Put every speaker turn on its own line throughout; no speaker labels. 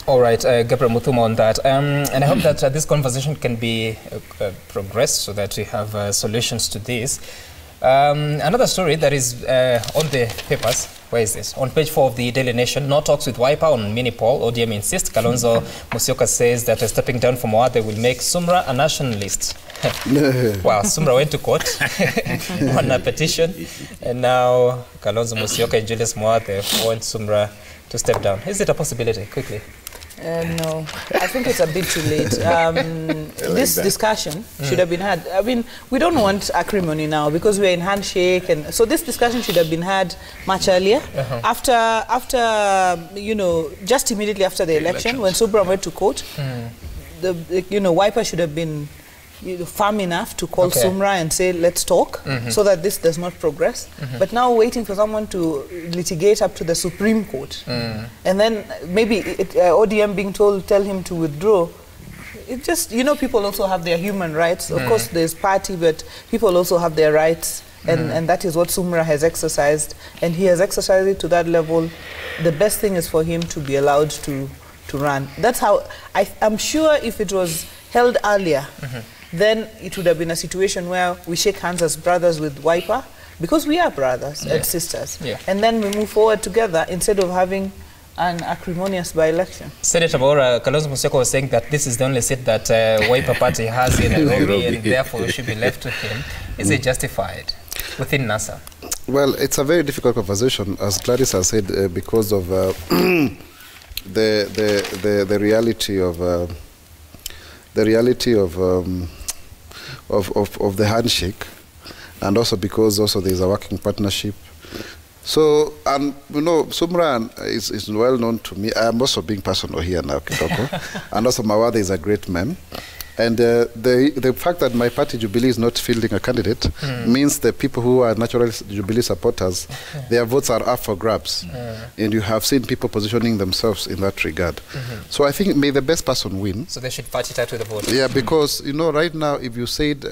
All right, Gabriel Muthuma on that. And I hope that this conversation can be progressed so that we have solutions to this. Another story that is on the papers, where is this? On page 4 of the Daily Nation, no talks with Wiper on mini-poll. ODM insists. Kalonzo Musyoka says that stepping down from Moate will make Sumra a nationalist. Well, Sumra went to court on a petition, and now Kalonzo Musyoka and Julius Moate want Sumra to step down. Is it a possibility? Quickly.
No, I think it's a bit too late. This discussion should have been had. I mean, we don't want acrimony now because we're in handshake, and so this discussion should have been had much earlier. After you know, just immediately after the election, when Subra went to court, Wiper should have been firm enough to call Sumra and say, let's talk, so that this does not progress. But now waiting for someone to litigate up to the Supreme Court, and then maybe ODM being told, tell him to withdraw. It just, you know, people also have their human rights. Of course, there's party, but people also have their rights, and that is what Sumra has exercised, and he has exercised it to that level. The best thing is for him to be allowed to run. That's how, I'm sure if it was held earlier, then it would have been a situation where we shake hands as brothers with Wiper, because we are brothers and sisters. And then we move forward together instead of having an acrimonious by-election.
Senator Maura, Kalonzo Musyoka was saying that this is the only seat that Wiper Party has in Nairobi, and therefore it should be left to him. Is it justified within NASA?
Well, it's a very difficult conversation, as Gladys has said, because of the reality of the handshake, and also because there's a working partnership. So, and you know, Sumra is well known to me. I'm also being personal here now, Kitoko. And also Mawade is a great man. And the fact that my party, Jubilee, is not fielding a candidate means the people who are natural Jubilee supporters, their votes are up for grabs. And you have seen people positioning themselves in that regard. So I think may the best person win.
So they should fight it out with the voters.
Yeah, because, you know, right now, if you said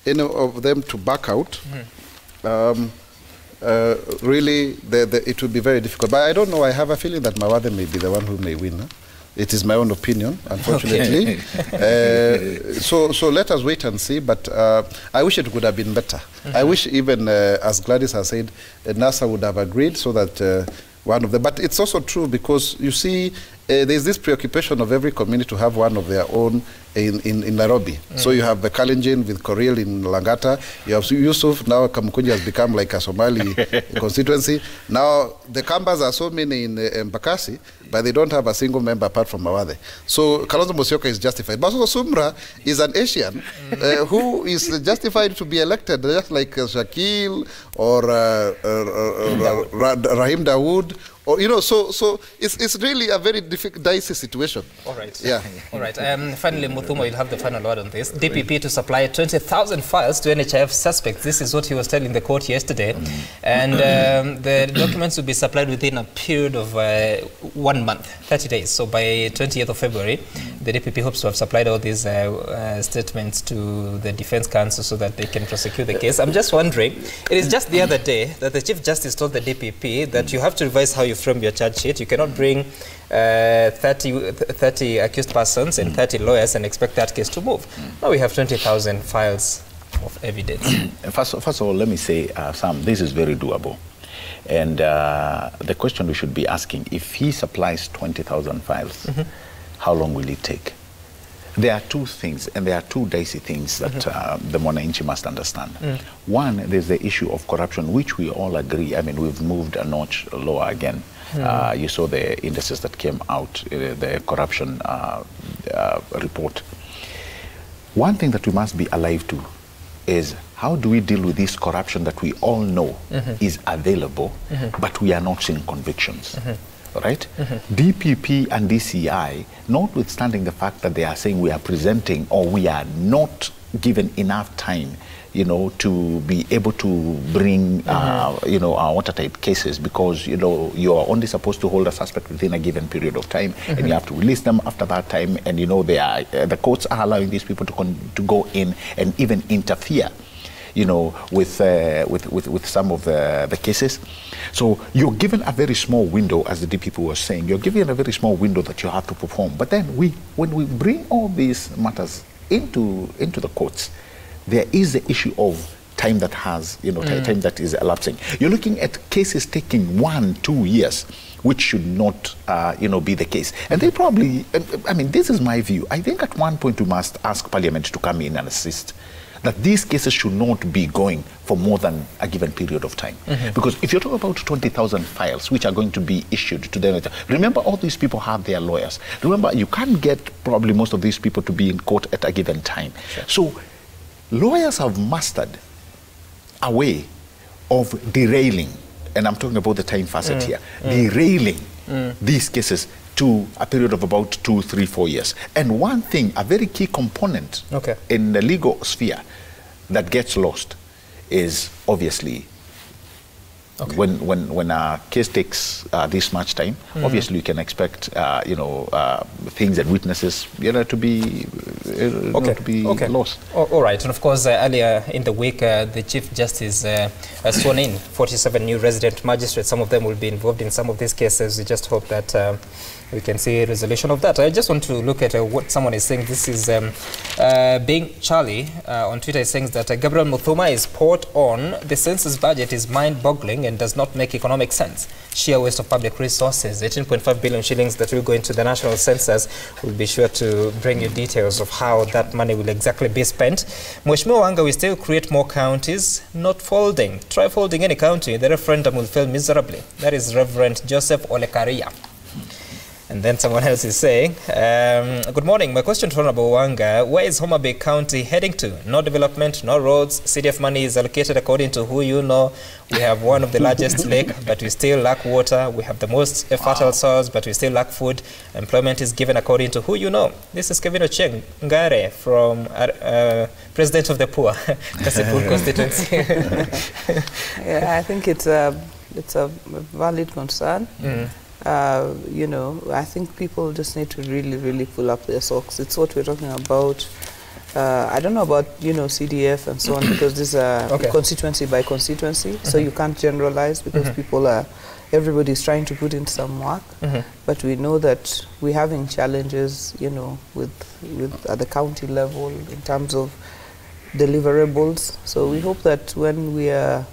any of them to back out, really, it would be very difficult. But I don't know, I have a feeling that Mawade may be the one who may win. It is my own opinion, unfortunately. So let us wait and see, but I wish it would have been better. I wish even, as Gladys has said, NASA would have agreed so that one of them, but it's also true because you see, there's this preoccupation of every community to have one of their own in Nairobi. So you have the Kalenjin with Koril in Langata, you have Yusuf, now Kamukunji has become like a Somali constituency. Now the Kambas are so many in Embakasi, but they don't have a single member apart from Mawade. So Kalonzo Musyoka is justified. But also Sumra is an Asian who is justified to be elected, just like Shakil or Rahim Dawood. Or, you know, so it's really a very dicey situation.
All right.
Yeah.
All right. Finally, Muthuma, you'll have the final word on this. DPP to supply 20,000 files to NHIF suspects. This is what he was telling the court yesterday. And the documents will be supplied within a period of 1 month, 30 days. So by 20th of February, the DPP hopes to have supplied all these statements to the Defense Council so that they can prosecute the case. I'm just wondering, it is just the other day that the Chief Justice told the DPP that you have to revise how you frame your charge sheet. You cannot bring 30 accused persons and 30 lawyers and expect that case to move. Now we have 20,000 files of evidence.
First of all, let me say, Sam, this is very doable. And the question we should be asking, if he supplies 20,000 files, how long will it take? There are two things, and there are two dicey things that the Mwananchi must understand. One, there's the issue of corruption, which we all agree. I mean, we've moved a notch lower again. You saw the indices that came out, the corruption report. One thing that we must be alive to is how do we deal with this corruption that we all know is available, but we are not seeing convictions. Right? DPP and DCI, notwithstanding the fact that they are saying we are presenting or we are not given enough time, you know, to be able to bring, you know, watertight cases, because, you know, you are only supposed to hold a suspect within a given period of time, and you have to release them after that time, and, you know, they are, the courts are allowing these people to go in and even interfere. you know, with some of the cases. So you're given a very small window, as the DPP was saying. You're given a very small window that you have to perform. But then when we bring all these matters into the courts, there is the issue of time that has, you know, time that is elapsing. You're looking at cases taking 1-2 years, which should not, you know, be the case. And they probably, I mean, this is my view. I think at one point we must ask Parliament to come in and assist, that these cases should not be going for more than a given period of time. Because if you're talking about 20,000 files which are going to be issued to them, remember all these people have their lawyers. Remember, you can't get probably most of these people to be in court at a given time. Sure. So lawyers have mastered a way of derailing, and I'm talking about the time facet here, derailing these cases to a period of about 2, 3, 4 years. And one thing, a very key component in the legal sphere that gets lost is obviously when a case takes this much time, obviously you can expect you know, things and witnesses, you know, to be lost.
All right, and of course earlier in the week the Chief Justice sworn in 47 new resident magistrates. Some of them will be involved in some of these cases. We just hope that we can see a resolution of that. I just want to look at what someone is saying. This is Being Charlie on Twitter is saying that Gabriel Muthuma is spot on. The census budget is mind-boggling and does not make economic sense. Sheer waste of public resources. 18.5 billion shillings that will go into the national census. We'll be sure to bring you details of how that money will exactly be spent. Mheshimiwa Wanga will still create more counties, not folding. Try folding any county, the referendum will fail miserably. That is Reverend Joseph Olekaria. And then someone else is saying, good morning, my question to Honorable Wanga, where is Homa Bay County heading to? No development, no roads, CDF money is allocated according to who you know. We have one of the largest lake, but we still lack water. We have the most fertile soils, but we still lack food. Employment is given according to who you know. This is Kevin Ocheng Ngare from President of the Poor, Kasipur constituency.
Yeah, I think it's a valid concern. You know, I think people just need to really pull up their socks. It's what we're talking about. I don't know about, you know, CDF and so on, because this is constituency by constituency, so you can't generalize, because everybody's trying to put in some work. But we know that we're having challenges, you know, with at the county level in terms of deliverables. So we hope that when we are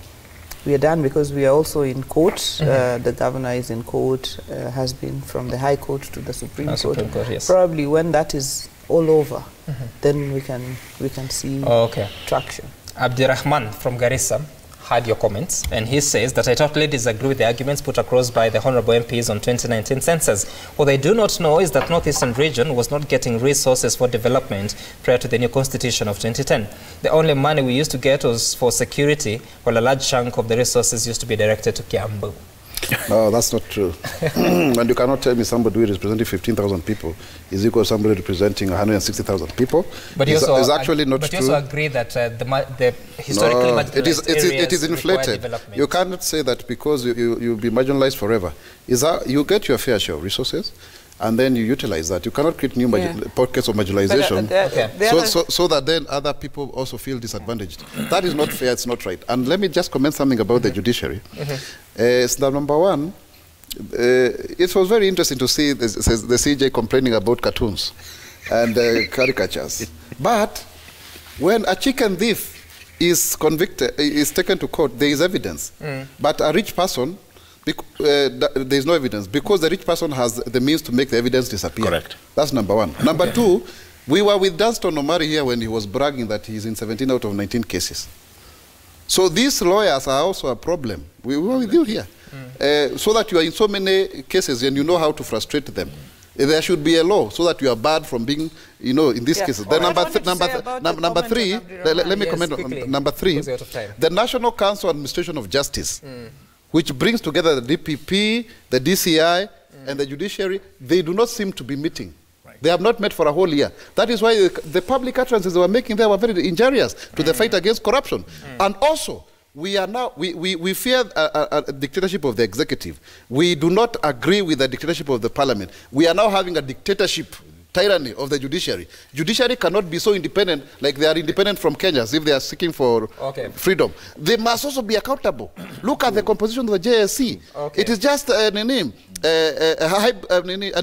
done, because we are also in court. The governor is in court, has been from the High Court to the Supreme Court. Yes. Probably when that is all over, then we can see traction.
Abdirahman from Garissa had your comments, and he says that I totally disagree with the arguments put across by the Honorable MPs on 2019 census. What they do not know is that Northeastern region was not getting resources for development prior to the new constitution of 2010. The only money we used to get was for security, while a large chunk of the resources used to be directed to Kiambu.
No, that's not true. And you cannot tell me somebody who is representing 15,000 people is equal to somebody representing 160,000 people. But it's actually not true.
But you also agree that the historically marginalized
it is inflated. You cannot say that because you'll be marginalized forever. You get your fair share of resources, and then you utilize that. You cannot create new pockets of marginalization so that then other people also feel disadvantaged. That is not fair, it's not right. And let me just comment something about the judiciary. So number one, it was very interesting to see the CJ complaining about cartoons and caricatures. But when a chicken thief is convicted, is taken to court, there is evidence. But a rich person, there is no evidence, because the rich person has the means to make the evidence disappear.
Correct.
That's number one. Number two, we were with Dunstan Omari here when he was bragging that he's in 17 out of 19 cases. So these lawyers are also a problem. We were with you here. So that you are in so many cases and you know how to frustrate them. There should be a law so that you are barred from being, you know, in these cases. Then number three, let me comment on number three, the National Council Administration of Justice, which brings together the DPP, the DCI, and the judiciary, they do not seem to be meeting. They have not met for a whole year. That is why the public utterances they were making there were very injurious to the fight against corruption. And also, we are now, we fear a dictatorship of the executive. We do not agree with the dictatorship of the parliament. We are now having a dictatorship tyranny of the judiciary. Judiciary cannot be so independent like they are independent from Kenyans if they are seeking for freedom. They must also be accountable. Look at the composition of the JSC. It is just an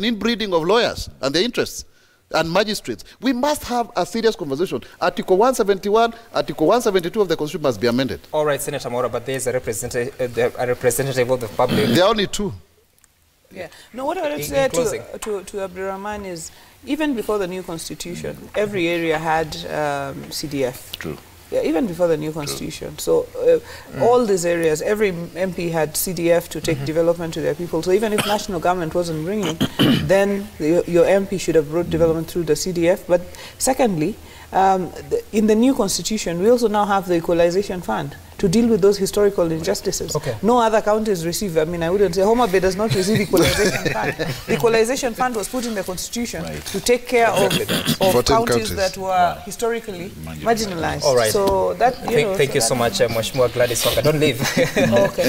inbreeding of lawyers and their interests and magistrates. We must have a serious conversation. Article 171, Article 172 of the Constitution must be amended.
All right, Senator Mora, but there is a representative of the public.
There are only two.
Yeah. No, what I would say to Abdurrahman is, even before the new constitution, every area had CDF.
True.
Yeah, even before the new constitution. So all these areas, every MP had CDF to take development to their people. So even if national government wasn't bringing, then your MP should have brought development through the CDF. But secondly, in the new constitution, we also now have the equalization fund to deal with those historical injustices. No other counties receive, I mean, I wouldn't say Homa Bay does not receive equalization fund. The equalization fund was put in the constitution to take care of counties that were historically marginalized.
All right.
So that,
thank you so much, Mheshimiwa Gladys Wanga. Don't leave.
Okay.